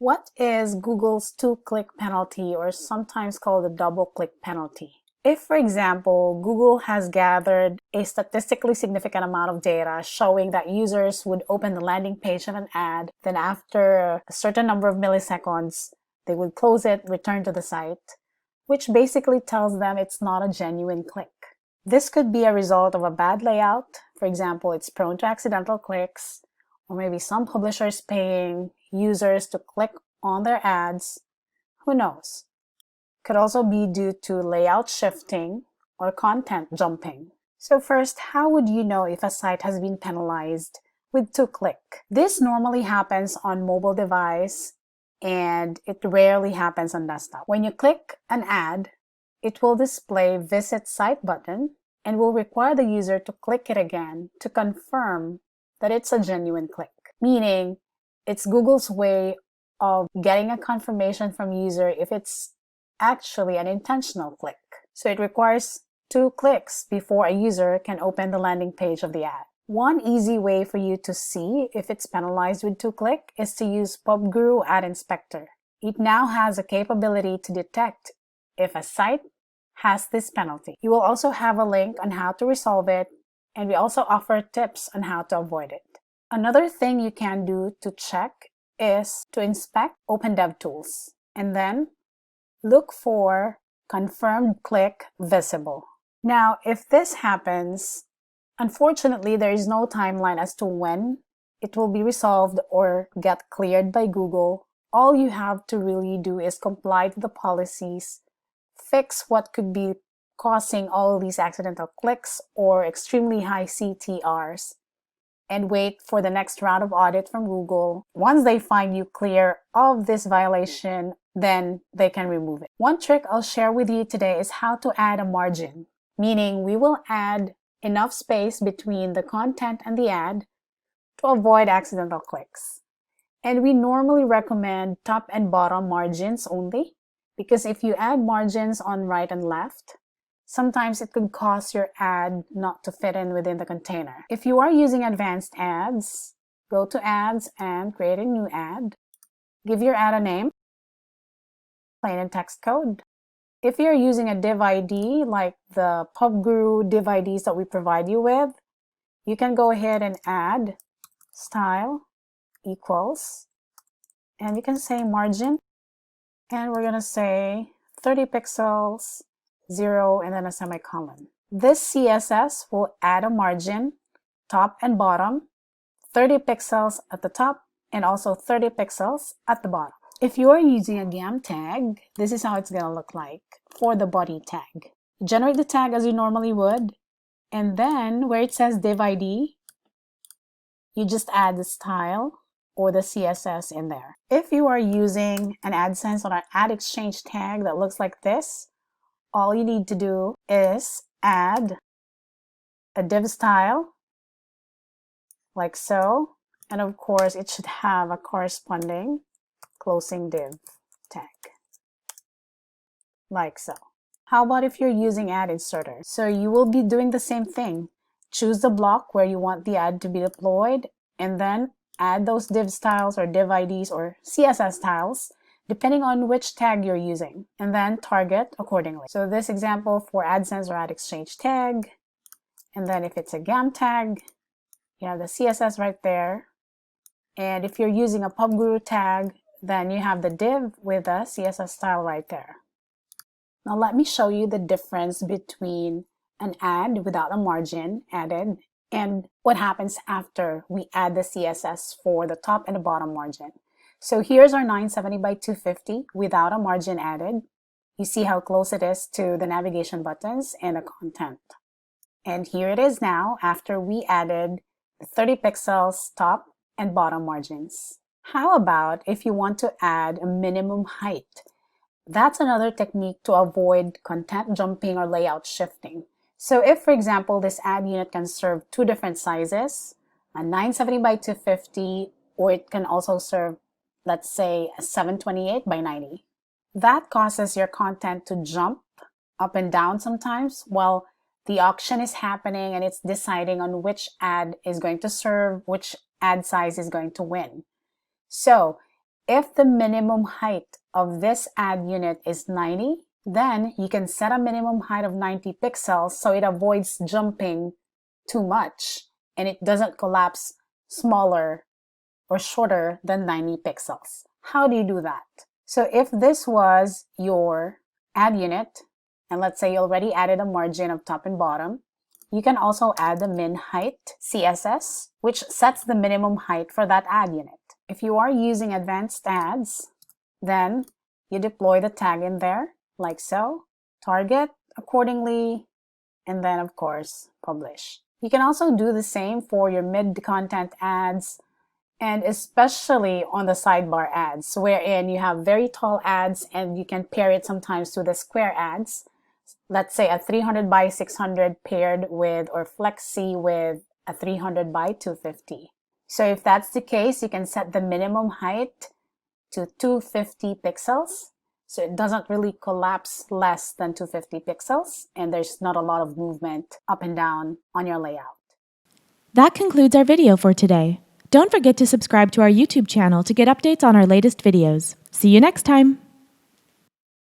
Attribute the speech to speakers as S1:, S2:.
S1: What is Google's two-click penalty, or sometimes called the double-click penalty? If, for example, Google has gathered a statistically significant amount of data showing that users would open the landing page of an ad, then after a certain number of milliseconds, they would close it, return to the site, which basically tells them it's not a genuine click. This could be a result of a bad layout. For example, it's prone to accidental clicks, or maybe some publishers paying users to click on their ads. Who knows? Could also be due to layout shifting or content jumping. So first, how would you know if a site has been penalized with two-click? This normally happens on mobile device and it rarely happens on desktop. When you click an ad, it will display Visit Site button and will require the user to click it again to confirm that it's a genuine click, meaning it's Google's way of getting a confirmation from user if it's actually an intentional click. So it requires 2 clicks before a user can open the landing page of the ad. One easy way for you to see if it's penalized with 2-click is to use PubGuru Ad Inspector. It now has a capability to detect if a site has this penalty. You will also have a link on how to resolve it, and we also offer tips on how to avoid it. Another thing you can do to check is to inspect OpenDevTools and then look for confirmed click visible. Now, if this happens, unfortunately, there is no timeline as to when it will be resolved or get cleared by Google. All you have to really do is comply to the policies, fix what could be causing all these accidental clicks or extremely high CTRs, and wait for the next round of audit from Google. Once they find you clear of this violation, then they can remove it. One trick I'll share with you today is how to add a margin, meaning we will add enough space between the content and the ad to avoid accidental clicks. And we normally recommend top and bottom margins only, because if you add margins on right and left, sometimes it could cause your ad not to fit in within the container. If you are using advanced ads, go to Ads and create a new ad. Give your ad a name, plain and text code. If you're using a div ID like the PubGuru div IDs that we provide you with, you can go ahead and add style equals, and you can say margin, and we're going to say 30 pixels, 0, and then a semicolon. This CSS will add a margin, top and bottom, 30 pixels at the top, and also 30 pixels at the bottom. If you are using a GAM tag, this is how it's going to look like for the body tag. Generate the tag as you normally would, and then where it says div ID, you just add the style or the CSS in there. If you are using an AdSense or an ad exchange tag that looks like this, all you need to do is add a div style like so, and of course it should have a corresponding closing div tag like so. How about if you're using ad inserter? So you will be doing the same thing. Choose the block where you want the ad to be deployed, and then add those div styles or div IDs or CSS styles depending on which tag you're using, and then target accordingly. So this example for AdSense or ad exchange tag, and then if it's a GAM tag, you have the CSS right there. And if you're using a PubGuru tag, then you have the div with a CSS style right there. Now let me show you the difference between an ad without a margin added and what happens after we add the CSS for the top and the bottom margin. So here's our 970 by 250 without a margin added. You see how close it is to the navigation buttons and the content. And here it is now after we added the 30 pixels top and bottom margins. How about if you want to add a minimum height? That's another technique to avoid content jumping or layout shifting. So if, for example, this ad unit can serve 2 different sizes, a 970 by 250, or it can also serve, let's say, a 728 by 90. That causes your content to jump up and down sometimes while the auction is happening and it's deciding on which ad is going to serve, which ad size is going to win. So If the minimum height of this ad unit is 90, then you can set a minimum height of 90 pixels so it avoids jumping too much and it doesn't collapse smaller or shorter than 90 pixels. How do you do that? So if this was your ad unit, and let's say you already added a margin of top and bottom, you can also add the min height CSS, which sets the minimum height for that ad unit. If you are using advanced ads, then you deploy the tag in there like so, target accordingly, and then of course publish. You can also do the same for your mid-content ads, and especially on the sidebar ads, wherein you have very tall ads and you can pair it sometimes to the square ads. Let's say a 300 by 600 paired with or flexi with a 300 by 250. So if that's the case, you can set the minimum height to 250 pixels. So it doesn't really collapse less than 250 pixels, and there's not a lot of movement up and down on your layout.
S2: That concludes our video for today. Don't forget to subscribe to our YouTube channel to get updates on our latest videos. See you next time!